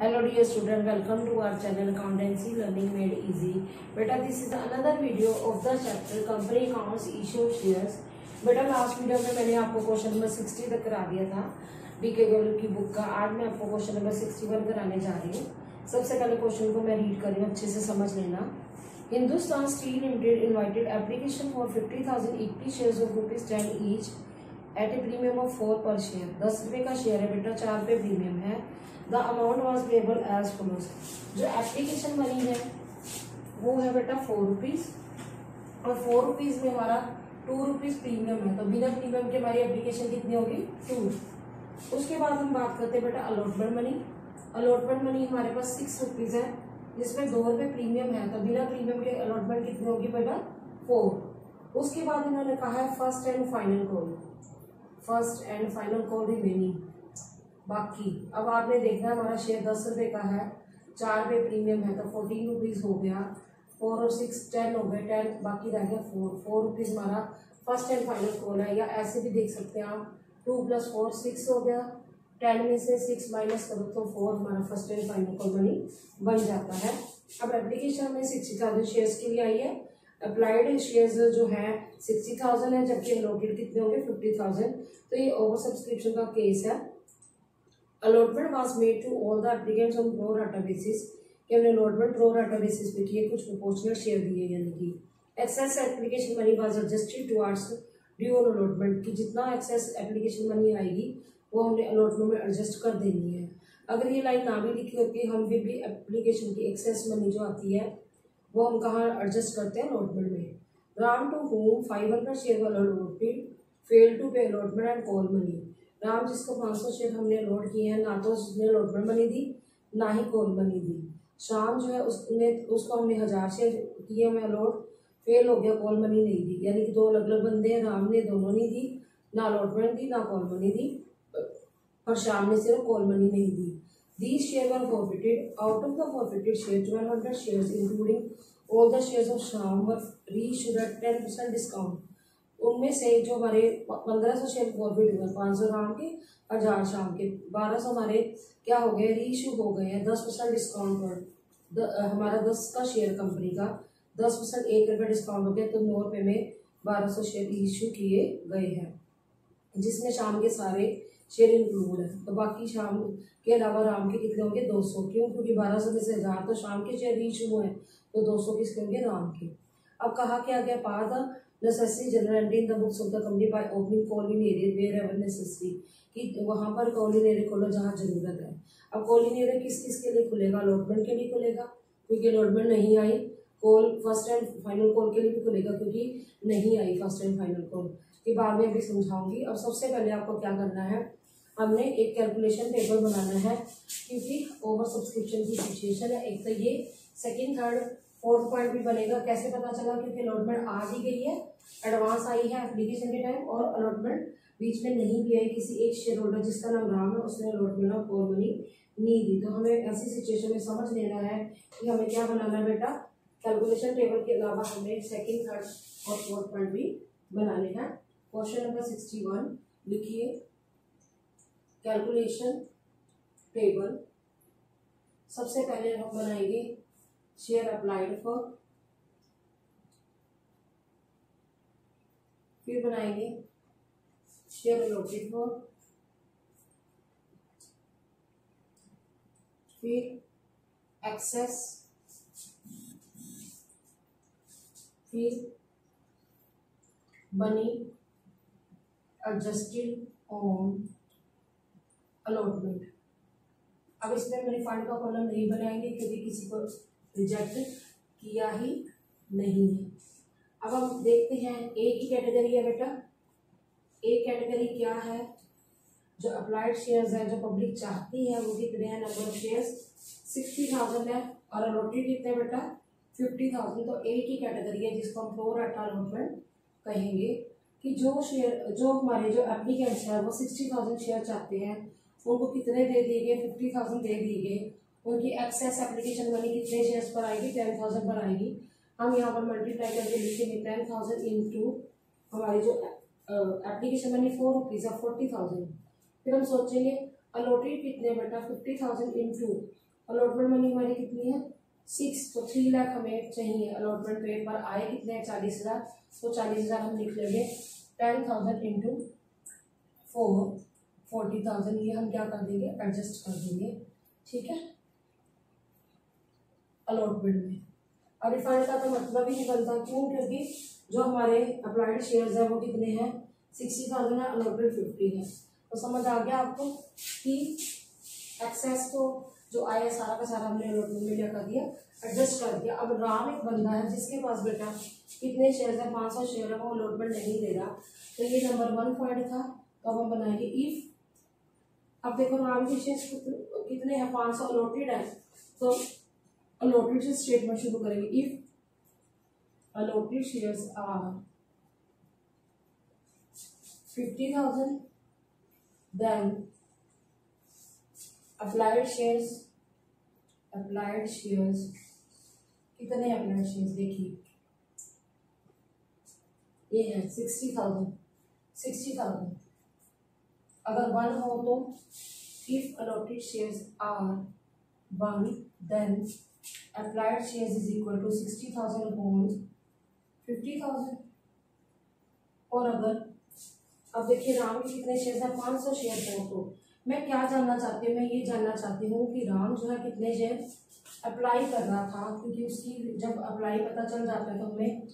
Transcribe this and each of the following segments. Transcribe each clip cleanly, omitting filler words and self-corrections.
Hello dear student, welcome to our channel Accountancy Learning Made Easy. Beta, this is another video of the chapter Company Accounts Issue Shares. बेटा last video में मैंने आपको question number 60 तक करा दिया था BK Goyal की book का। आज मैं आपको क्वेश्चन नंबर 61 कराने जा रही हूँ। सबसे पहले क्वेश्चन को मैं रीड कर रही हूँ, अच्छे से समझ लेना। Hindustan steel limited invited application for 50,000 equity shares of ₹10 each eight A premium of 4 पर शेयर। 10 रुपये का शेयर है बेटा, 4 रुपये प्रीमियम है। The amount was payable as follows. जो एप्लीकेशन मनी है वो है बेटा 4 रुपीज और 4 रुपीज में हमारा 2 रुपीज प्रीमियम है, तो बिना प्रीमियम के हमारी एप्लीकेशन कितनी होगी 2। उसके बाद हम बात करते हैं बेटा अलॉटमेंट मनी। अलॉटमेंट मनी हमारे पास 6 रुपीज है, जिसमें 2 रुपये प्रीमियम है, तो बिना प्रीमियम के अलॉटमेंट कितनी होगी बेटा 4। उसके बाद इन्होंने कहा है first and final call, first and final call remaining बाकी। अब आपने देखना हमारा शेयर 10 रुपये का है, 4 रुपये प्रीमियम है, तो 14 रुपीज हो गया। 4 और 6 10 हो गए, 10 बाकी रह गया 4 रुपीज हमारा फर्स्ट एंड फाइनल कॉल है। या ऐसे भी देख सकते हैं आप 2 + 4 6 हो गया, 10 में से 6 माइनस करो तो 4 हमारा first and final call money बन जाता है। अब एप्लीकेशन में 60,000 शेयर्स के लिए आई है। अप्लाइड शेयर्स जो है 60,000 है, जबकि अलॉटेड कितने होंगे 50,000। तो ये ओवर सब्सक्रिप्शन का केस है। Allotment was made to all the applicants on pro rata basis, कि हमने अलॉटमेंट प्रो राटा बेसिस पे किए, कुछ प्रोपोर्शनल शेयर दिए, यानी कि excess application money was adjusted towards due on allotment, की जितना एक्सेस एप्लीकेशन मनी आएगी वो हमने अलॉटमेंट में एडजस्ट कर देनी है। अगर ये लाइन ना भी लिखी होती हम फिर भी एप्लीकेशन की एक्सेस मनी जो आती है वो हम कहाँ एडजस्ट करते हैं अलॉटमेंट में। राम टू होम 500 शेयर वाला अलॉटेड फेल टू पे allotment and call money. Ram जिसको 500 शेयर हमने अलॉट किए हैं, ना तो उसने अलॉटमेंट मनी दी ना ही कॉल मनी दी। शाम जो है उसको हमने 1000 शेयर किए हमें अलॉट, फेल हो गया, कॉल मनी नहीं दी, यानी कि 2 अलग अलग बंदे हैं। राम ने दोनों नहीं दी, ना अलॉटमेंट दी ना कॉल मनी दी, और शाम ने सिर्फ कॉल मनी नहीं दी। These shares were forfeited. Out of the forfeited shares, 1200 shares, including all the shares of Sham, were reissued at 10% discount. उनमें से जो हमारे 1500 शेयर फॉरफिट हुए, 500 राम के, 1000 शाम के, 1200 हमारे क्या हो गए, रीइश्यू हो गए हैं 10% डिस्काउंट पर। हमारा 10 का शेयर कंपनी का 10% 1 रुपये डिस्काउंट हो गया, तो 9 रुपये में 1200 शेयर रीइश्यू किए गए हैं, जिसमें शाम के सारे शेयर इंक्लूड है। तो बाकी शाम के अलावा राम के कितने होंगे 200, क्यों, क्योंकि 1200 में से 1000 तो शाम के शेयर रीइश्यू हुए हैं, तो 200 किसके होंगे राम के। अब कहा क्या गया, पा the necessary journal entry in the books of the company by opening calling area wherever necessary, कि वहाँ पर कॉलिंग एरिया खोलो जहाँ जरूरत है। अब कॉलिंग एरिया किस किस के लिए खुलेगा, अलॉटमेंट के लिए खुलेगा क्योंकि अलॉटमेंट नहीं आई, call first and final call के लिए भी खुलेगा क्योंकि नहीं आई फर्स्ट एंड फाइनल कॉल, के बाद में अभी समझाऊंगी। अब सबसे पहले आपको क्या करना है, हमने एक कैलकुलेशन टेबल बनाना है, क्योंकि ओवर सब्सक्रिप्शन की सिचुएशन है। एक तो ये सेकंड थर्ड फोर्थ पॉइंट भी बनेगा। कैसे पता चला, क्योंकि अलॉटमेंट आ ही गई है, एडवांस आई है एप्लीकेशन के टाइम, और अलॉटमेंट बीच में नहीं भी आई। किसी एक शेयर होल्डर जिसका नाम राम है उसने अलॉटमेंट और कॉल मनी नहीं दी, तो हमें ऐसी सिचुएशन में समझ लेना है कि हमें क्या बनाना है बेटा, कैलकुलेशन टेबल के अलावा हमें सेकेंड थर्ड और फोर्थ पॉइंट भी बनाने हैं। क्वेश्चन नंबर 61 लिखिए, कैलकुलेशन टेबल। सबसे पहले हम बनाएंगे शेयर अप्लाइड फॉर, फिर बनाएंगे शेयर अलॉटेड फॉर, फिर एक्सेस, फिर मनी एडजस्टेड ऑन अलॉटमेंट। अब इसमें रिफंड का कॉलम नहीं बनाएंगे क्योंकि किसी को रिजेक्ट किया ही नहीं है। अब हम देखते हैं ए की कैटेगरी है बेटा। ए कैटेगरी क्या है, जो अप्लाइड शेयर्स है, जो पब्लिक चाहती है, वो कितने हैं, नंबर ऑफ शेयर्स 60,000 है, और अलॉटेड कितने बेटा 50,000। तो ए की कैटेगरी है जिसको हम प्रो राटा अलॉटमेंट कहेंगे, कि जो शेयर जो हमारे जो एप्लीकेंट्स हैं वो 60,000 शेयर चाहते हैं, उनको कितने दे दिए गए 50,000 दे दिए गए। उनकी एक्सेस एप्लीकेशन मनी कितने शेयर्स पर आएगी 10,000 पर आएगी। हम यहाँ पर मल्टीप्लाई करके लिखेंगे 10,000 इंटू हमारी जो एप्लीकेशन मनी 4 रुपीज़ है 40,000। फिर हम सोचेंगे अलॉटेड कितने बेटा 50,000 इंटू अलॉटमेंट मनी हमारी कितनी है 6, तो 3 लाख हमें चाहिए अलॉटमेंट पे, पर आए कितने हैं 40,000, तो 40,000 हम लिख लेंगे 10,000 इंटू 4 40,000, ये हम क्या कर देंगे एडजस्ट कर देंगे, ठीक है, अलॉटमेंट में। अब रिफंड का तो मतलब ही नहीं बनता, क्यों, क्योंकि जो हमारे अप्लाइड शेयर्स है वो कितने हैं 60,000 है, अलॉटमेंट 50 है। तो समझ आ गया आपको कि एक्सेस को जो आया सारा का सारा हमने अलॉटमेंट में क्या कर दिया एडजस्ट कर दिया। अब राम एक बंदा है जिसके पास बेटा कितने शेयर है 500 शेयर है, वो अलॉटमेंट नहीं दे रहा, तो ये नंबर 1 पॉइंट था। तो अब हम बनाएंगे इफ, अब देखो राम के शेयर कितने हैं 500 अलॉटेड है, तो अलॉटेड से स्टेटमेंट शुरू करेंगे। If allotted shares are 50,000 then applied shares कितने अप्लाइड शेयर्स देखिए ये है 60,000 अगर 1 हो तो if allotted shares are 1 then applied shares is equal to 60,000 upon 50,000। और अगर अब देखिए राम के कितने शेयर है 500 शेयर हो, तो मैं क्या जानना चाहती हूँ, मैं ये जानना चाहती हूँ कि राम जो है कितने शेयर अप्लाई कर रहा था, क्योंकि उसकी जब अप्लाई पता चल जाता है तो हमें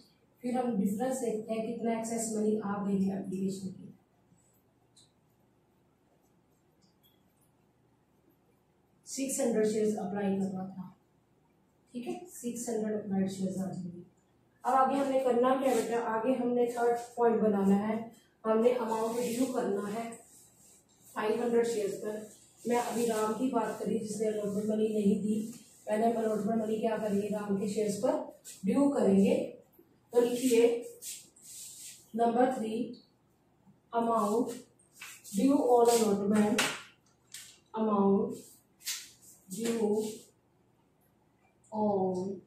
फिर हम डिफरेंस देखते हैं कितना एक्सेस मनी आ गई है एप्लीकेशन की। 600 शेयर्स अप्लाई कर रहा था, ठीक है, 600 अप्लाइड शेयर्स आ जाएंगे। अब आगे हमने करना क्या बेटा, आगे हमने थर्ड पॉइंट बनाना है, हमने अमाउंट ड्यू करना है 500 शेयर्स पर। मैं अभी राम की बात करी जिसने अलॉटमेंट मनी नहीं दी, पहले हम अलॉटमेंट मनी क्या करेंगे राम के शेयर्स पर ड्यू करेंगे। तो लिखिए number 3 amount due on allotment, amount due on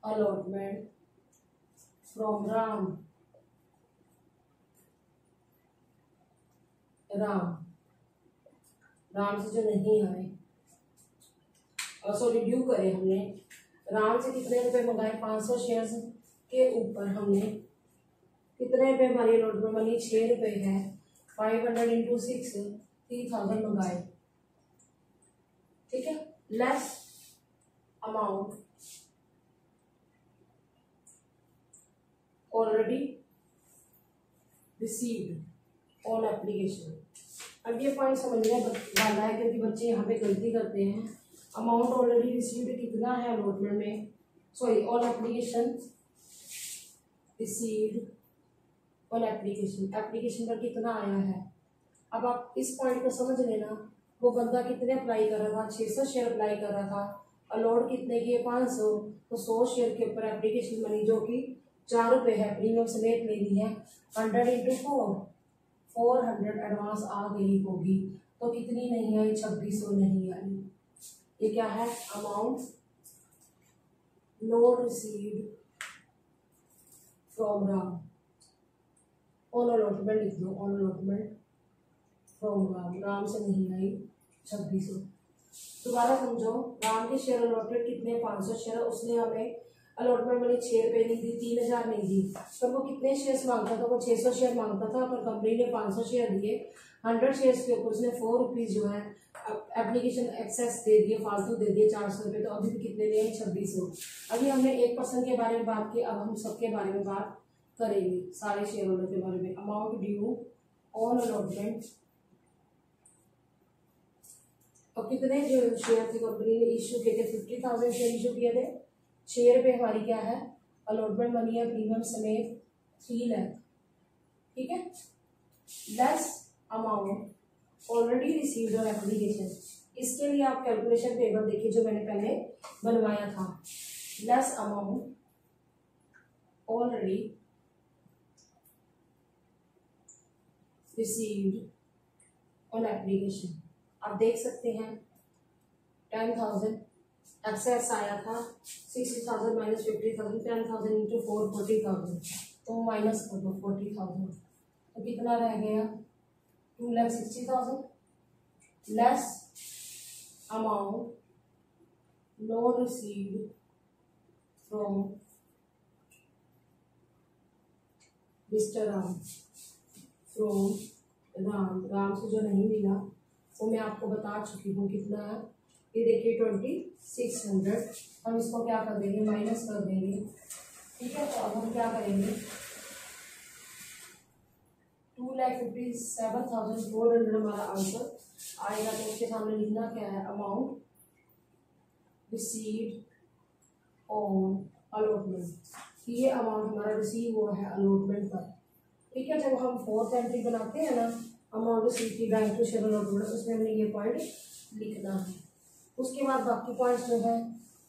allotment from Ram से जो नहीं आए, और सॉरी ड्यू करे हमने राम से कितने रुपए मंगाए 500 शेयर्स के ऊपर हमने कितने रुपए हमारी अलॉटमेंट मनी 6 रुपए है, 500 इंटू 6 3,000 मंगाए, ठीक है, less amount already received on application. अब ये पॉइंट समझने वाला है क्योंकि बच्चे यहाँ पे गलती करते हैं। अमाउंट ऑलरेडी रिसीव्ड कितना है अलॉटमेंट में, sorry on application, received on application, application पर कितना आया है। अब आप इस पॉइंट को समझ लेना, वो बंदा कितने अप्लाई कर रहा था 600 शेयर अप्लाई कर रहा था, अलॉट कितने की 500, तो 100 शेयर के ऊपर एप्लीकेशन मनी जो कि 4 रुपये है प्रीमियम समेत लेनी है, 100 इंटू 400 एडवांस आ गई होगी, तो कितनी नहीं आई 2600 नहीं आई। ये क्या है amount no received from Ram on allotment, लिख दो ऑन अलॉटमेंट फ्रॉम राम से नहीं आई 2600। दोबारा समझो, राम के शेयर अलॉटेड कितने 500 शेयर, उसने हमें अलॉटमेंट मनी 6 रुपये नहीं दी, 3,000 नहीं दी, तो वो कितने शेयर्स मांगता था, वो 600 शेयर मांगता था, पर कंपनी ने 500 शेयर दिए, 100 शेयर्स के ऊपर उसने 4 रुपीज़ जो है एप्लीकेशन एक्सेस दे दिए, फालतू दे दिए 400 रुपये, तो अभी भी कितने लिए 2600। अभी हमने 1% के बारे में बात की, अब हम सबके बारे में बात करेंगे, सारे शेयर होल्डर के बारे में। अमाउंट ड्यू ऑन अलॉटमेंट, और कितने जो शेयर थे कंपनी ने इशू किए थे 50,000 शेयर इशू किए थे, 6 रुपये हमारी क्या है अलॉटमेंट मनी है प्रीमियम समेत 3 लाख, ठीक है, less amount already received on application. इसके लिए आप कैलकुलेशन टेबल देखिए जो मैंने पहले बनवाया था, less amount already received on application. आप देख सकते हैं 10,000 एक्सेस आया था, 60,000 माइनस 50,000, 10,000 इंटू 4 40,000, तो माइनस कर दो 40,000, तो कितना रह गया 2,60,000 less amount loan received from mister Ram, from Ram, Ram से जो नहीं मिला वो मैं आपको बता चुकी हूँ कितना है। ये देखिए 2600। हम इसको क्या कर देंगे, माइनस कर देंगे। ठीक है, तो अब हम क्या करेंगे, 2,57,400 हमारा आंसर आएगा। तो उसके सामने लिखना क्या है, अमाउंट रिसीव्ड ऑन अलॉटमेंट। ये अमाउंट हमारा रिसीव हुआ है अलॉटमेंट पर। ठीक है, जब हम फोर्थ एंट्री बनाते हैं ना, अमाउंट रिसीव की बैंक टू शेयर अलॉटमेंट, उसमें हमने ये पॉइंट लिखना है। उसके बाद बाकी पॉइंट्स जो है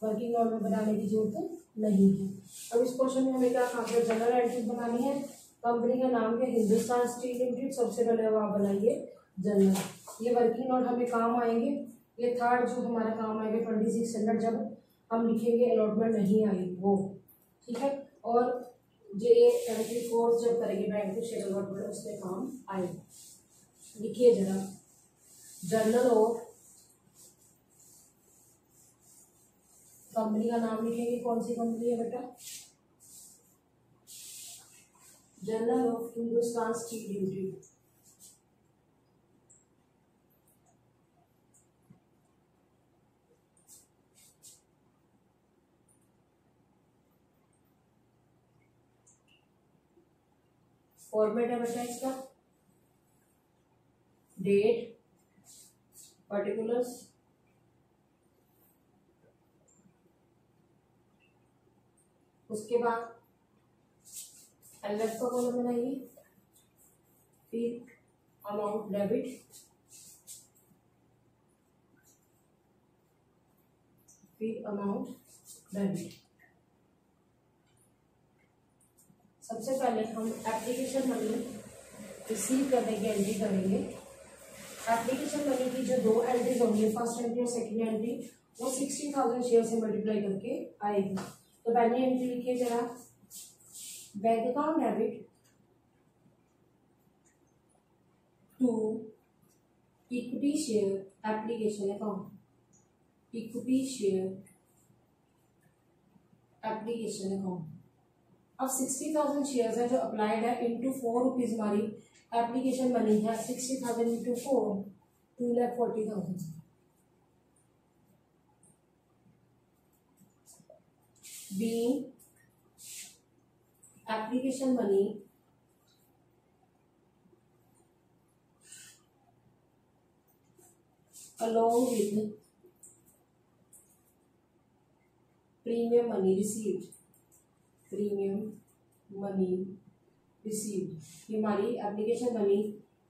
वर्किंग नोट में बनाने की जरूरत नहीं है। अब इस क्वेश्चन में हमें क्या काम है, जनरल एंट्री बनानी है। कंपनी का नाम क्या, हिंदुस्तान स्टील लिमिटेड। सबसे पहले अब आप बनाइए जनरल। ये वर्किंग नोट हमें काम आएंगे। ये थर्ड जो हमारा काम आएगा 2600, जब हम लिखेंगे अलॉटमेंट नहीं आई वो। ठीक है, और जो ये एंट्री फोर्थ जब करेंगे बैंक टू शेयर अलॉटमेंट, उसमें काम आएगा। लिखिए जरा, जर्नल ऑफ, कंपनी का नाम लिखेंगे, कौन सी कंपनी है बेटा, journal of Hindustan steel limited. Format है बेटा इसका, डेट, पर्टिकुलर्स, उसके बाद एलएफ का कॉलम बनाइए, फिर अमाउंट डेबिट, फिर अमाउंट डेबिट। सबसे पहले हम एप्लीकेशन मनी रिसीव करने की एंट्री करेंगे। एप्लीकेशन मनी की जो दो एंट्रीज होंगी, फर्स्ट एंट्री और सेकंड एंट्री, वो 60,000 शेयर से मल्टीप्लाई करके आएगी। तो पहली एंट्री लिखिए जरा, bank account debit to equity share application account, equity share application account. अब 60,000 शेयर है जो अप्लाइड है, इंटू 4 रुपीज हमारी एप्लीकेशन मनी है। 60,000 into 4, 2,40,000। being application money along with premium money received, premium money received, ये हमारी एप्लीकेशन मनी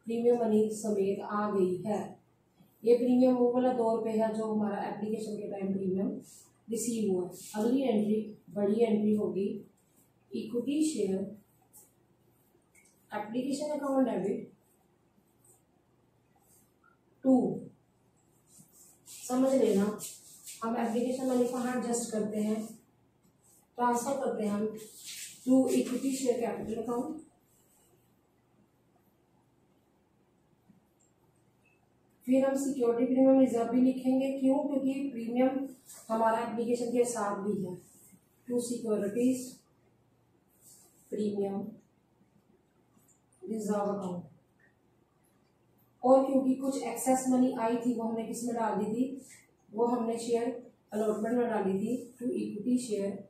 प्रीमियम मनी समेत आ गई है। ये प्रीमियम वो वाला 2 रुपये है जो हमारा एप्लीकेशन के टाइम प्रीमियम रिसीव हुआ। अगली एंट्री बड़ी एंट्री होगी, equity share application account debit to, समझ लेना, हम एप्लीकेशन मनी को एडजस्ट करते हैं, ट्रांसफर करते हैं हम to equity share capital account. फिर हम सिक्योरिटी प्रीमियम रिजर्व भी लिखेंगे, क्यों, क्योंकि प्रीमियम हमारा एप्लीकेशन के साथ भी है। To securities premium reserve account. और क्योंकि कुछ एक्सेस मनी आई थी वो हमने किस में डाल दी थी, वो हमने शेयर अलॉटमेंट में डाली थी, to equity share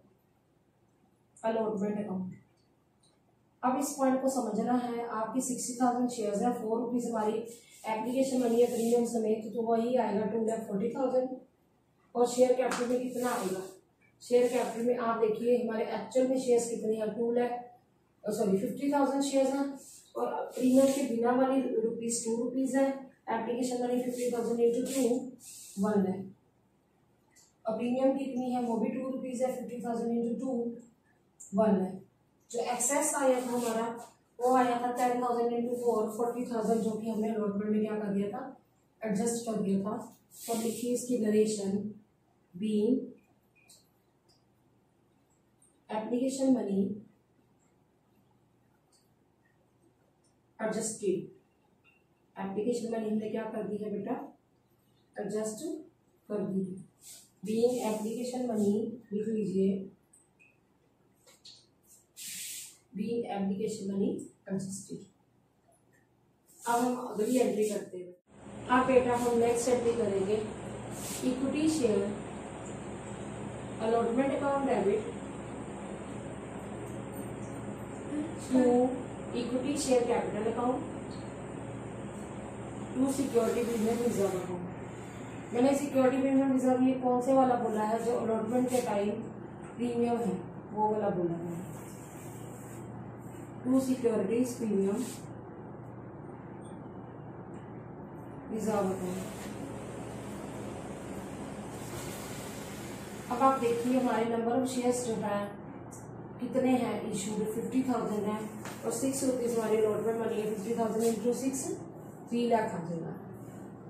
allotment account. अब इस पॉइंट को समझना है, आपकी 60,000 शेयर्स है, 4 रुपीज हमारी एप्लीकेशन मनी है प्रीमियम समेत, तो वही आएगा 2,40,000। और शेयर कैपिटल में कितना आएगा, शेयर कैपिटल में आप देखिए हमारे एक्चुअल में शेयर्स कितने हैं, 50,000 शेयर्स हैं, और प्रीमियम के बिना वाली रुपीज 2 रुपीज है, एप्लीकेशन मनी 50,000 इंटू 2 1 है, और प्रीमियम कितनी है वो भी 2 रुपीज है, 50,000 इंटू 2 1 है। जो एक्सेस आया था हमारा वो आया था 10,000 इंटू 4 40,000, जो कि हमने अलॉटमेंट में क्या कर दिया था, एडजस्ट कर दिया था। तो लिखिए इसकी narration, being application money adjusted, application money हमने क्या कर दी है बेटा, एडजस्ट कर दी है। बीइंग एप्लीकेशन मनी लिख लीजिए, बीइंग एप्लीकेशन मनी कंसिस्टेड। अब हम अगली एंट्री करते हैं। अब बेटा हम नेक्स्ट एंट्री करेंगे equity share allotment account debit to equity share capital account to security premium reserve account. मैंने सिक्योरिटी प्रीमियम रिजर्व ये कौन से वाला बोला है, जो अलॉटमेंट के टाइम प्रीमियम है वो वाला बोला है। To securities premium reserve account. अब आप देखिए हमारे नंबर ऑफ शेयर्स जो है कितने हैं इशूड, 50,000 है और 6 रुपीज हमारी अलॉटमेंट मनी है। 50,000 इंटू 6 3 लाख आ जाएगा।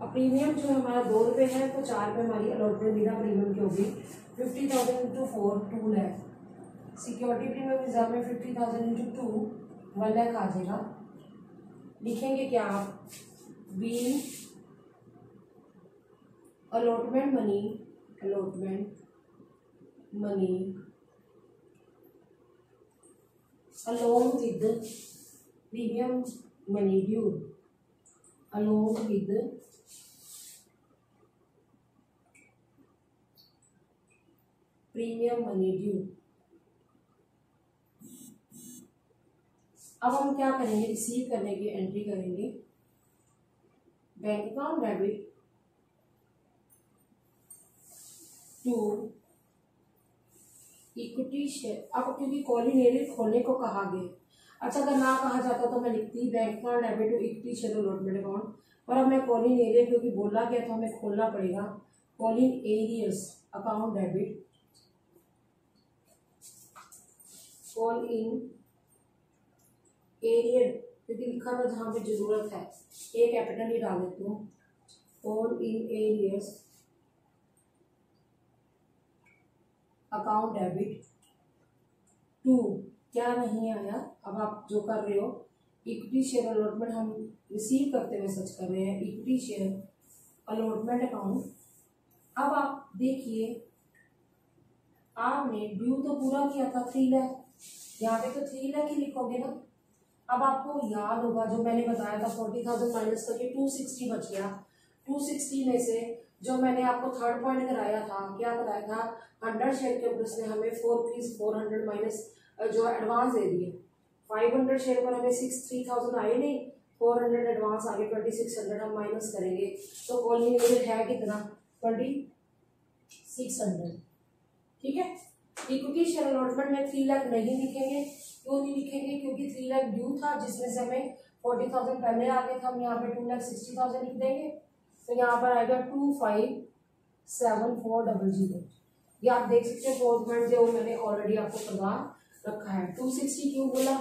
अब प्रीमियम जो हमारा 2 रुपये है तो 4 रुपये हमारी अलॉटमेंट बिना प्रीमियम की होगी। 50,000 into 4 2 lakh. Security premium reserve में 50,000 इंटू 2 1 लाख आ जाएगा। लिखेंगे क्या आप, be allotment money along with premium money due, along with premium money due। अब हम क्या करेंगे, रिसीव करने की एंट्री करेंगे, bank account debit to equity share. अब क्योंकि कॉलिनेरियल खोलने को कहा गया, अच्छा अगर ना कहा जाता तो मैं लिखती bank account debit to equity share allotment account, पर अब मैं कॉलिनेरियल क्योंकि बोला गया तो हमें खोलना पड़ेगा। Calling arrears account debit, call in arrear क्योंकि लिखा था जहाँ पे जरूरत है, एक कैपिटल ही डाल देती हूँ। Call in arrears account debit to, क्या नहीं आया, अब आप जो कर रहे हो इक्विटी शेयर अलॉटमेंट हम रिसीव करते हुए सच कर रहे हैं, इक्विटी शेयर अलॉटमेंट अकाउंट। अब आप देखिए आपने ड्यू तो पूरा किया था 3 लाख, यहाँ पे तो 3 लाख ही लिखोगे ना। अब आपको याद होगा जो मैंने बताया था 40,000 माइनस करके 260 बच गया। 260 में से जो मैंने आपको थर्ड पॉइंट कराया था, क्या कराया था, 100 शेयर के ऊपर उसने हमें 400 माइनस जो एडवांस दे दिए। 500 शेयर पर हमें 3,000 आए नहीं, 400 एडवांस आगे 2600 हम माइनस करेंगे तो कॉलिनेरियल है कितना 2600। ठीक है। इक्विटी शेयर अलॉटमेंट में 3 लाख नहीं लिखेंगे, क्यों नहीं लिखेंगे, क्योंकि 3 लाख ड्यू था जिसमें से हमें 40,000 पहले आ गए थे, हम यहाँ पे 2,60,000 लिख देंगे तो यहाँ पर आएगा 257400। ये आप देख सकते हैं फोर्थ पॉइंट जो मैंने ऑलरेडी आपको करवा रखा है। 260 क्यों बोला,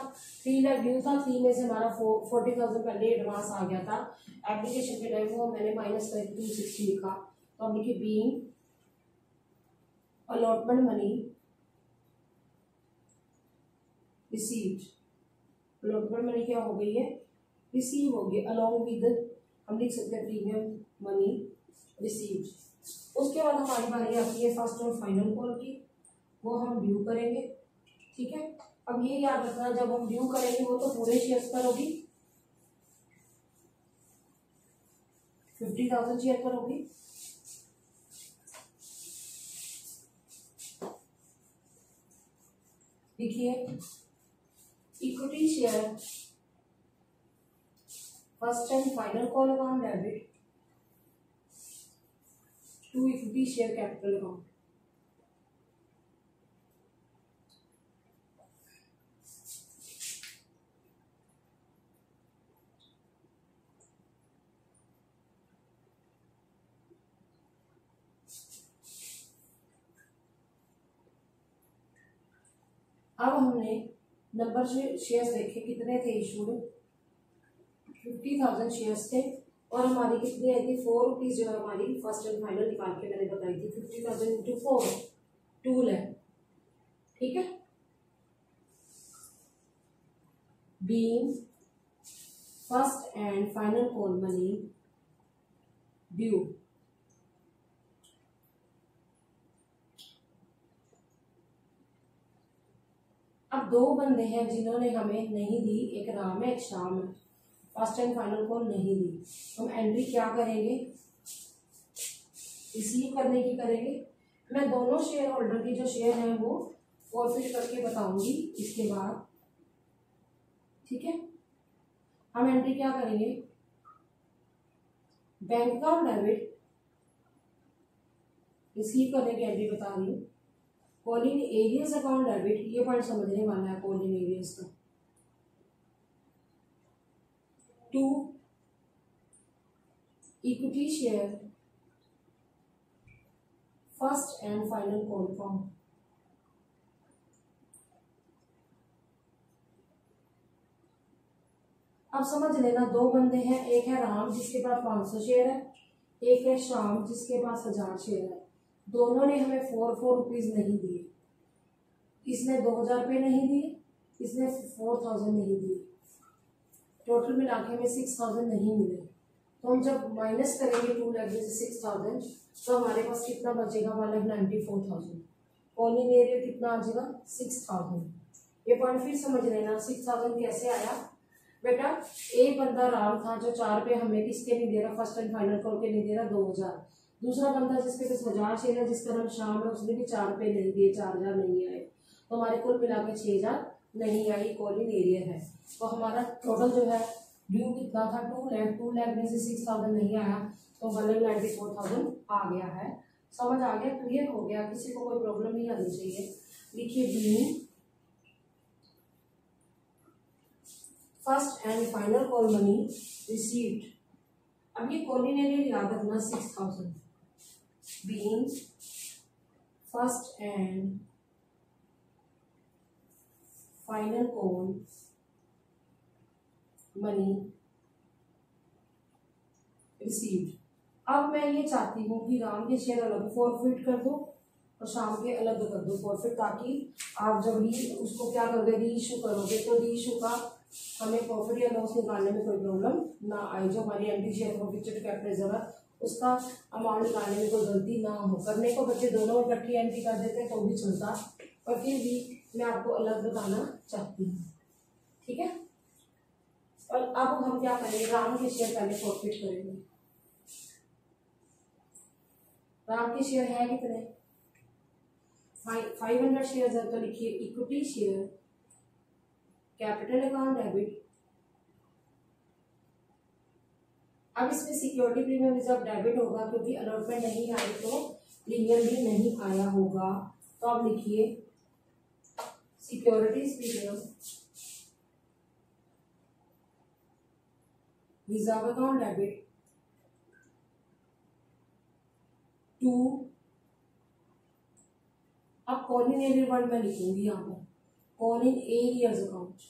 3 लाख ड्यू था, 3 में से हमारा 40,000 पहले एडवांस आ गया था एप्लीकेशन के टाइम, वो मैंने माइनस करके 260 लिखा। तो हम लिखे being allotment money received, allotment money क्या हो गई है, रिसीव हो गई, अलॉन्ग विद हम लिख सकते हैं प्रीमियम मनी रिसीव्ड। उसके बाद हमारी बारी आती है फर्स्ट और फाइनल कॉल की, वो हम ड्यू करेंगे। ठीक है। अब ये याद रखना जब हम ड्यू करेंगे वो तो पूरे शेयर्स पर होगी, 50,000 शेयर पर होगी। देखिए equity share first and final call account debit to equity share capital account. अब हमने नंबर शेयर्स देखे कितने थे इशूड, 50,000 शेयर्स थे और हमारी कितनी आई थी 4 रुपीज जो हमारी फर्स्ट एंड फाइनल निकाल के मैंने बताई थी। 50,000 इंटू 4 2 लाख। ठीक है। Being first and final call money due अब दो बंदे हैं जिन्होंने हमें नहीं दी, एक राम है एक श्याम है, फर्स्ट एंड फाइनल कॉल नहीं दी। हम एंट्री क्या करेंगे, रिसीव करने की करेंगे। मैं दोनों शेयर होल्डर की जो शेयर है वो फॉरफिट करके बताऊंगी इसके बाद, ठीक है। हम एंट्री क्या करेंगे, बैंक अकाउंट डेबिट, रिसीव करने की एंट्री बता रही हूँ। कॉलिंग एरियस अकाउंट डेबिट, ये पॉइंट समझने वाला है कॉलिंग एरियस का। To equity share first and final call form. अब समझ लेना, दो बंदे हैं, एक है राम जिसके पास 500 शेयर है, एक है श्याम जिसके पास 1000 शेयर है। दोनों ने हमें 4 रुपीज नहीं दिए, इसने 2000 रुपये नहीं दिए, इसने 4000 नहीं दिए, टोटल मिला के हमें 6000 नहीं मिले। तो हम जब माइनस करेंगे 2 लाख में से 6000 तो हमारे पास कितना बचेगा, 1,94,000। कॉलिंग एरिया कितना आ जाएगा, 6000। ये पॉइंट फिर समझ लेना, 6000 कैसे आया बेटा। एक बंदा राम था जो 4 रुपये हमें किसके नहीं दे रहा, फर्स्ट एंड फाइनल कॉल के नहीं दे रहा, 2000। दूसरा बंदा जिसके पास 1000 शेयर है, जिसका नाम श्याम है, उसने भी 4 रुपये नहीं दिए, 4000 नहीं आए। तो हमारे कुल मिला के 6000 नहीं आई, कॉलिंग एरियर है। तो हमारा टोटल जो है ड्यू कितना था, 2 लाख में से 6000 नहीं आया, तो 1,94,000 आ गया है। समझ आ गया, क्लियर हो गया, किसी को कोई प्रॉब्लम नहीं आनी चाहिए। लिखिए be first and final call money received. अब ये कॉलिंग एरियर याद रखना, 6000 being first and final call money received. अब मैं ये चाहती हूँ कि राम के शेयर अलग फॉरफिट कर दो और शाम के अलग कर दो फॉरफिट, ताकि आप जब भी उसको क्या करोगे, री इशू करोगे, तो री इशू का हमें प्रॉफिट या लॉस निकालने में कोई प्रॉब्लम ना आए। जो हमारी एंट्री शेयर फॉरफिट कैपिटल है उसका अमाउंट निकालने में कोई गलती ना हो। करने को बच्चे दोनों इकट्ठी एंट्री कर देते हैं तो भी चलता, और फिर भी मैं आपको अलग बताना चाहती हूँ, ठीक है। और अब हम क्या करेंगे, राम के शेयर पहले फॉरफिट करेंगे। राम के शेयर है कितने, 500 शेयर है, तो लिखिए equity share capital account debit. अब इसमें सिक्योरिटी प्रीमियम रिजर्व डेबिट होगा, क्योंकि अलॉटमेंट नहीं आई तो प्रीमियम भी नहीं आया होगा। तो आप लिखिए securities premium reserve account debit to. अब कॉलिंग एरियर वर्ड में लिखूंगी यहाँ पर, कॉलिंग एरियर्स अकाउंट।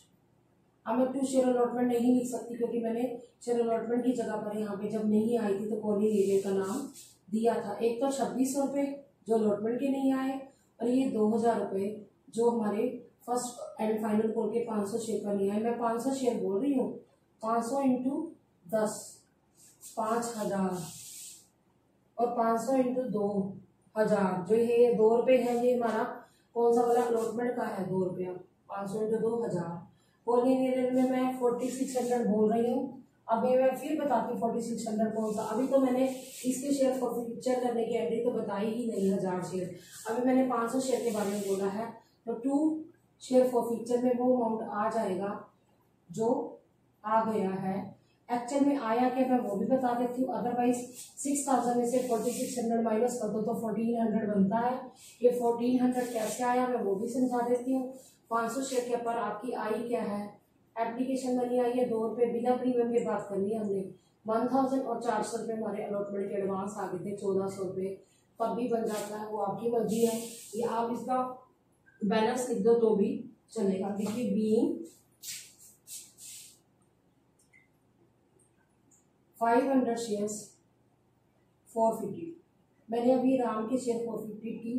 अब मैं 2 शेयर अलॉटमेंट नहीं लिख सकती, क्योंकि मैंने शेयर अलॉटमेंट की जगह पर यहाँ पे जब नहीं आई थी तो कॉलिंग एरियर का नाम दिया था। एक तो 2600 रुपये जो अलॉटमेंट के नहीं आए, और ये 2000 रुपये जो हमारे फर्स्ट एंड फाइनल कॉल के 500 शेयर पर नहीं आए। मैं 500 शेयर बोल रही हूँ, 500 इंटू 10 5000, और 500 इंटू 2000 जो है ये 2 रुपये है। ये हमारा कौन सा वाला अलॉटमेंट का है, 2 रुपया। 500 इंटू 2000। कॉलिंग एरियर में मैं 4600 बोल रही हूँ। अब ये मैं फिर बताती हूँ 4600 कौन सा। अभी तो मैंने इसके शेयर फॉरफिचर करने की एंट्री तो बताई ही नहीं, 1000 शेयर। अभी मैंने 500 शेयर के बारे में बोला है। तो 2 शेयर फॉरफिचर में वो अमाउंट आ जाएगा जो आ गया है। एक्चुअल में आया क्या मैं वो भी बता देती हूँ। अदरवाइज 6000 में से 4600 माइनस कर दो तो 1400 बनता है। ये 1400 कैसे आया मैं वो भी समझा देती हूँ। 500 शेयर के ऊपर आपकी आई क्या है, एप्लीकेशन मनी आई है 2 रुपये, बिना प्रीमियम के बात करनी है हमने। 1000 और 400 रुपये हमारे अलॉटमेंट के एडवांस आ गए थे, 1400 रुपये। तब भी बन जाता है, वो आपकी मर्जी है। या आप इसका बैलेंस लिख दो तो भी चलेगा। देखिए बीइंग 500 शेयर्स 450, मैंने अभी राम के शेयर 450 की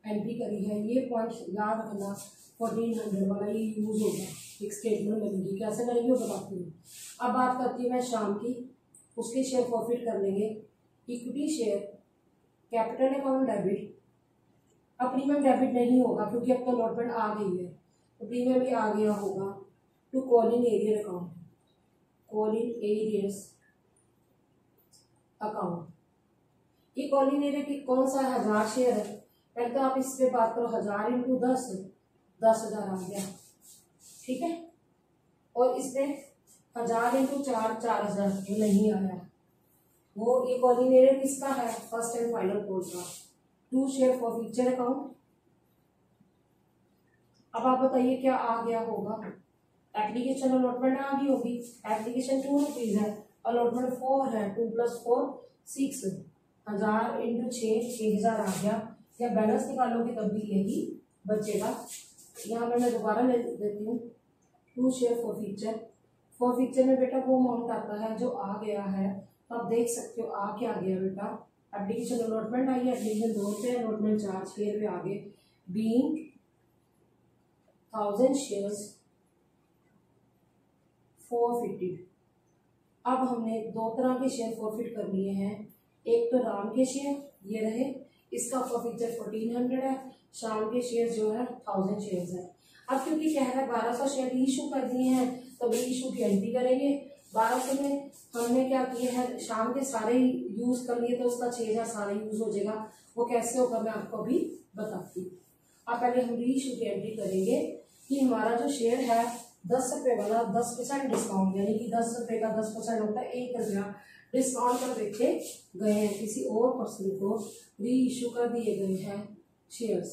एंट्री करी है। ये पॉइंट याद रखना, 1400 वाला ये यूज होगा। एक स्टेटमेंट बनेगी, कैसे बनेगी वो बताती हूँ। अब बात करती हूँ मैं शाम की, उसके शेयर प्रॉफिट कर लेंगे। Equity share capital account debit. अब प्रीमियम डेबिट नहीं होगा क्योंकि अब तो अलॉटमेंट आ गई है। तो प्रीमियम भी आ गया होगा to calling arrear account, calling arrears account. ये कॉलिन एरियर की कौन सा है, 1000 शेयर है। पहले तो आप इस पे बात करो, 1000 इंटू 10, 10,000 आ गया, ठीक है। और इसमें 1000 इंटू 4, 4000 जो नहीं आया वो ये कॉलिन एरियर किसका है, फर्स्ट एंड फाइनल कॉल का। 2 शेयर फॉर फ्यूचर अकाउंट। अब आप बताइए क्या आ गया होगा, एप्लीकेशन अलॉटमेंट आ गई होगी, एप्लीकेशन 2 रुपीज है, अलॉटमेंट 4 है, 2 + 4 6, 1000 इंटू 6, 6000 आ गया। या बैलेंस निकालोगे तब भी यही बचेगा। यहाँ पर मैं दोबारा ले देती हूँ, 2 share for future. For future में बेटा वो अमाउंट आता है जो आ गया है, तो आप देख सकते हो आ क्या गया बेटा, एप्लीकेशन अलॉटमेंट आई है, एप्लीकेशन 2 रुपये, अलॉटमेंट 4, 6 रुपये आगे, बीइंग 1000 शेयर्स 450। अब हमने 2 तरह के शेयर फॉरफिट कर लिए हैं, एक तो राम के शेयर ये रहे, इसका फॉरफिचर 1400 है, शाम के शेयर जो है 1000 शेयर्स है। अब क्योंकि कह रहा है 1200 शेयर इशू कर दिए हैं तो री इशू की एंट्री करेंगे। 1200 में हमने क्या किया है, शाम के सारे यूज कर लिए तो उसका 6000 सारा यूज हो जाएगा। वो कैसे होगा मैं आपको अभी बताती हूँ। अब पहले हम री इशू की एंट्री करेंगे कि हमारा जो शेयर है 10 रुपये वाला 10% डिस्काउंट, यानी कि 10 रुपये का 10% होता है 1 रुपया डिस्काउंट पर देखे गए हैं, किसी और पर्सन को री इशू कर दिए गए हैं शेयर्स।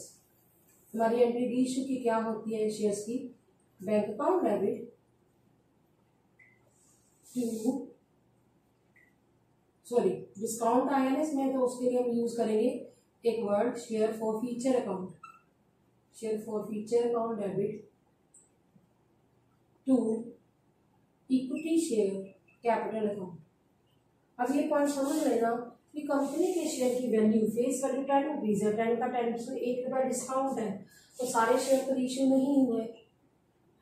हमारी एंट्री री इशू की क्या होती है, शेयर्स की, bank account debit to, sorry discount आया ना इसमें तो उसके लिए हम यूज करेंगे एक word, share forfeiture account, share forfeiture account debit to equity share capital account. अब ये पॉइंट समझ लेना कि कंपनी के शेयर की वैल्यू फेस वैल्यू 10 रुपीज है, 10 का 10% 1 रुपया डिस्काउंट है, तो सारे शेयर तो इशू नहीं हुए।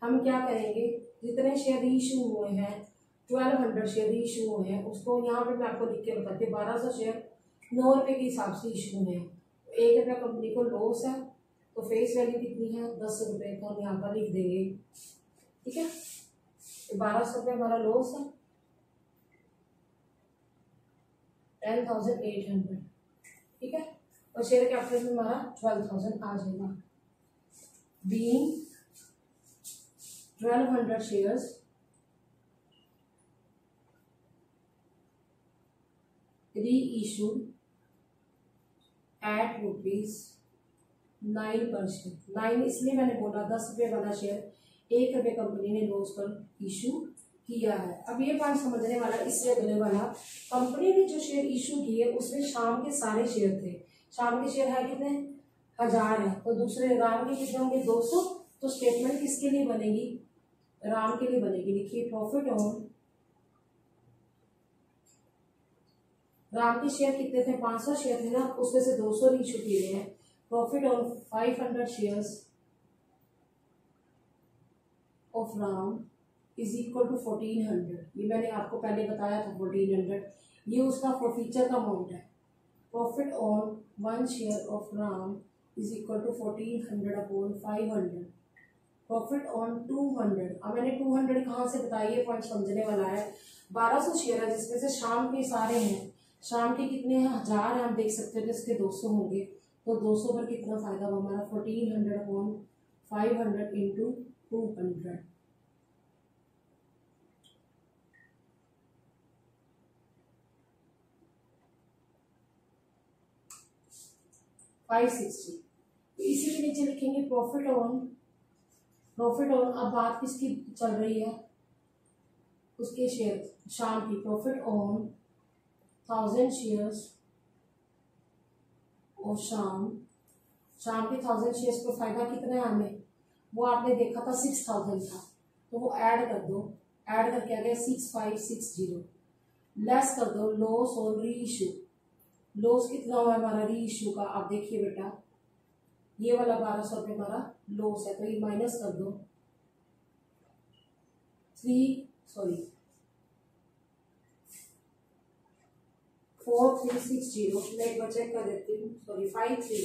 हम क्या करेंगे, जितने शेयर इशू हुए हैं 1200 शेयर इशू हुए हैं उसको यहाँ पे मैं आपको लिख के बताती हूँ। 1200 शेयर 9 रुपये के हिसाब से इशू हुए हैं, 1 रुपया कंपनी को लॉस है, तो फेस वैल्यू कितनी है 10 रुपये, तो हम यहाँ पर लिख देंगे, ठीक है। 1200 रुपये हमारा लॉस है, 10,800, ठीक है। और शेयर कैपिटल में हमारा 12,000 आ जाएगा। बीइंग 1200 शेयर्स री-इशूड एट ₹9 पर शेयर। 9 इसलिए मैंने बोला 10 रुपये वाला शेयर 1 रुपये कंपनी ने लॉस पर इशू किया है। अब ये पॉइंट समझने वाला, इससे अगले वाला, कंपनी ने जो शेयर इशू किए उसमें शाम के सारे शेयर थे। शाम के शेयर है कितने, 1000 है, तो दूसरे राम के कितने होंगे 200। तो स्टेटमेंट किसके लिए बनेगी, राम के लिए बनेगी। लिखिए प्रॉफिट ऑन, राम के शेयर कितने थे 500 शेयर थे ना, उसमें से 200 इशू किए हैं। Profit on 500 shares of Ram is equal to 1400। ये मैंने आपको पहले बताया था 1400, ये उसका फॉरफीचर का अमाउंट है। Profit on 1 share of Ram is equal to 1400 upon 500। Profit on 200, अब मैंने 200 कहाँ से बताया, ये पॉइंट समझने वाला है। 1200 शेयर है जिसमें से शाम के सारे हैं, शाम के कितने हैं 1000 है, हम देख सकते हैं इसके 200 होंगे, तो 200 पर कितना फायदा हुआ हमारा 1400 अपॉन 500 इंटू 200, 560। तो इसी के नीचे लिखेंगे प्रॉफिट ऑन, प्रॉफिट ऑन, अब बात किसकी चल रही है, उसके शेयर शाम की। प्रॉफिट ऑन 1000 शेयर्स और शाम के 1000 शेयर्स पर फायदा कितना है हमें, वो आपने देखा था 6000 था, तो वो ऐड कर दो, ऐड करके आ गया 6560, लेस कर दो लॉस और री इशू। लॉस कितना हुआ हमारा री इशू का, आप देखिए बेटा ये वाला 1200 रुपये हमारा लॉस है, तो ये माइनस कर दो 4360, मैं एक बार चेक कर देती हूँ, सॉरी 53,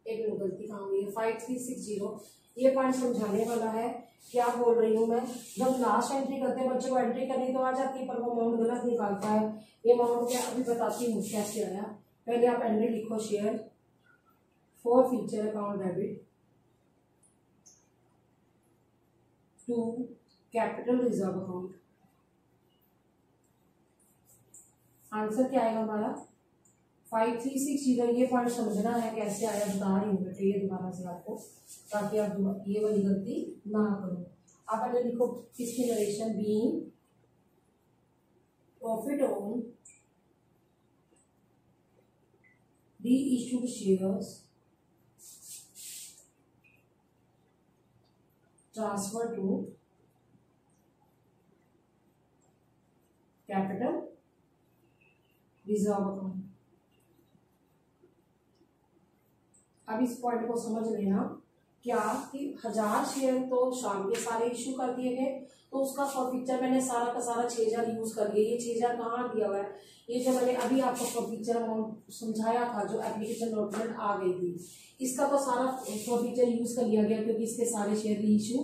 एक मिनट गलती कहाँ हुई है, 5360 ये पॉइंट समझाने वाला है। क्या बोल रही हूँ मैं, जब लास्ट एंट्री करते हैं बच्चे को एंट्री करनी तो आ जाती है, पर वो अमाउंट गलत निकालता है। ये अमाउंट क्या अभी बताती हूँ कैसे आया। पहले आप एंट्री लिखो, share forfeiture account debit to capital reserve account. Answer क्या आएगा हमारा 5360। ये पॉइंट समझना है कैसे आया, बता रही हूँ बेटे ये दोबारा से आपको, ताकि आप ये वाली गलती ना करो। आप पहले लिखो किसकी narration, being profit on the issued shares transferred to capital reserve account. अब इस पॉइंट को समझ लेना क्या कि 1000 शेयर तो शाम के सारे इशू कर दिए गए, तो उसका फॉरफीचर मैंने सारा का सारा 6000 यूज कर लिया। ये 6000 कहाँ दिया हुआ है, ये जो मैंने अभी आपको फॉरफीचर अमाउंट समझाया था, जो एप्लीकेशन अलॉटमेंट आ गई थी, इसका तो सारा फॉरफीचर यूज कर लिया गया क्योंकि इसके सारे शेयर रीइशू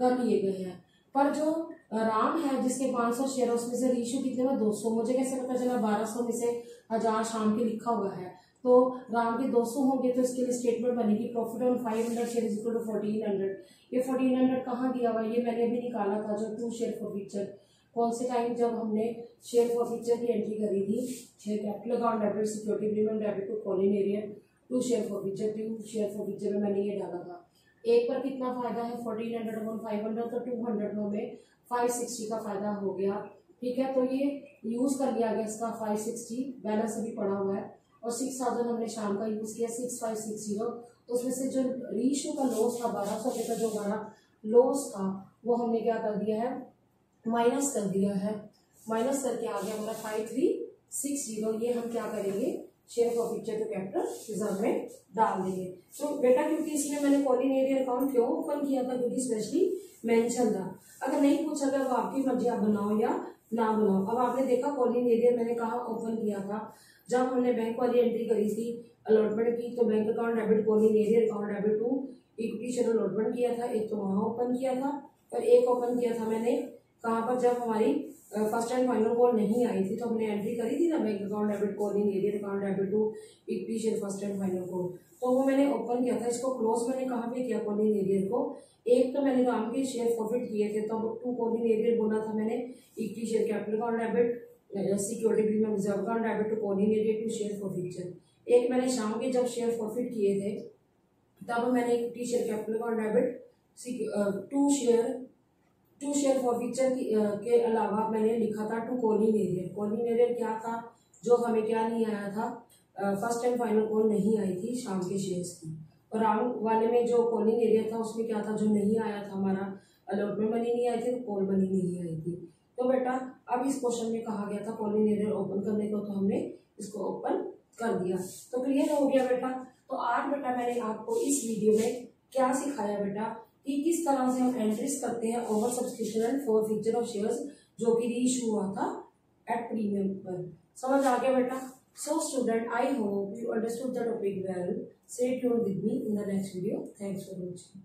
कर लिए गए हैं। पर जो राम है जिसके 500 शेयर, उसमें से रीइशू कितने में 200। मुझे कैसे पता चला 1200 में से 1000 शाम के लिखा हुआ है, तो राम के 200 होंगे तो इसके लिए स्टेटमेंट बनेगी profit on 500 share is equal to 1400। ये 1400 कहाँ दिया हुआ है, ये मैंने अभी निकाला था, जो टू शेयर फॉरफीचर। कौन से टाइम, जब हमने शेयर फॉरफीचर की एंट्री करी थी, share capital account debit security agreement debit to calling area to share forfeiture. To share forfeiture में मैंने ये डाला था। एक पर कितना फायदा है 1400 अपॉन 500, तो 200 में 560 का फायदा हो गया। ठीक है, तो ये यूज कर लिया गया इसका 560, बैलेंस अभी पड़ा हुआ है, और 6000 हमने शाम का यूज किया 6560। तो उसमें से जो रीइशू का लॉस था 1200 का, जो हमारा लॉस था वो हमने क्या कर दिया है, माइनस कर दिया है। माइनस करके आ गया हमारा 5360। ये हम क्या करेंगे, share forfeiture to capital reserve में डाल देंगे। तो बेटा क्योंकि इसमें मैंने कॉलिन एरिया अकाउंट क्यों ओपन किया था, क्योंकि स्पेशली मेंशन था। अगर नहीं पूछा गया वो आपकी मर्जी, आप बनाओ या ना बनाओ। अब आपने देखा कॉलिन एरिया मैंने कहा ओपन किया था, जब हमने बैंक वाली एंट्री करी थी अलॉटमेंट की, तो bank account debit calling area account debit to equity share allotment किया था। एक तो वहां ओपन किया था, और एक ओपन किया था मैंने कहाँ पर, जब हमारी फर्स्ट एंड फाइनल कॉल नहीं आई थी, तो हमने एंट्री करी थी ना bank account debit calling area account debit to equity share first and final call, तो वो मैंने ओपन किया था। इसको क्लोज मैंने कहाँ पे किया, कॉलिन एरिया को। एक तो मैंने राम के शेयर प्रॉफिट किए थे, तब टू कॉलिन एरिया बोला था मैंने equity share capital account debit security agreement reserve account debit to calling area to share forfeiture. एक मैंने शाम के जब शेयर प्रॉफिट किए थे, तब मैंने equity share capital account debit to share forfeiture के अलावा मैंने लिखा था to calling area. Calling area क्या था, जो हमें क्या नहीं आया था, फर्स्ट एंड फाइनल कॉल नहीं आई थी शाम के शेयर्स की। और राम वाले में जो कॉलिन एरिया था उसमें क्या था, जो नहीं आया था हमारा अलॉटमेंट मनी नहीं आई थी, तो कॉल मनी नहीं आई थी। तो बेटा अब इस क्वेश्चन में कहा गया था कॉलिन एरिया ओपन करने को, तो हमने इसको ओपन कर दिया। तो क्लियर हो गया बेटा। तो आज बेटा मैंने आपको इस वीडियो में क्या सिखाया बेटा, कि किस तरह से हम एंट्रीज करते हैं over subscription and forfeiture of shares, जो कि रीइशू हुआ था एट प्रीमियम पर। समझ आ गया बेटा। So student, I hope you understood the topic well. Stay tuned with me in the next video. Thanks for watching.